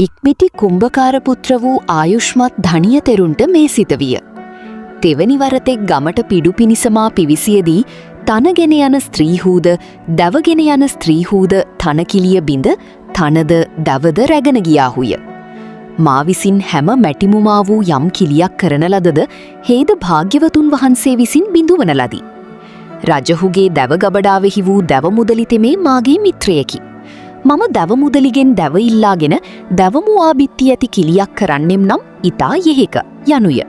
ඉක්මිටි කුම්භකාරපුත්‍ර වූ ආයුෂ්මත් ධනිය තෙරුන්ට මේ සිත විය. තෙවැනි වරතෙක් ගමට පිඩු පිණිසමා පිවිසියදී තනගෙන යන ස්ත්‍රීහූද දැවගෙන යන ස්ත්‍රීහූද තනකිලිය බිඳ තනද දැවද රැගෙන ගියාහුය. මා විසින් හැම මැටිමුමා වූ යම් කිලියක් කරන ලදද හේද භාග්‍යවතුන් වහන්සේ විසින් බිඳුවන ලදී. රජහුගේ දැව ගබඩාවෙහි වූ දැව මුදලි තෙමේ මාගේ මිත්‍රයෙකි. මම දැව මුදලිගෙන් දැව ඉල්ලාගෙන දැවමු ආබිත්ති ඇති කිලියක් කරන්නෙම් නම් ඉතා යෙහෙක යනුය.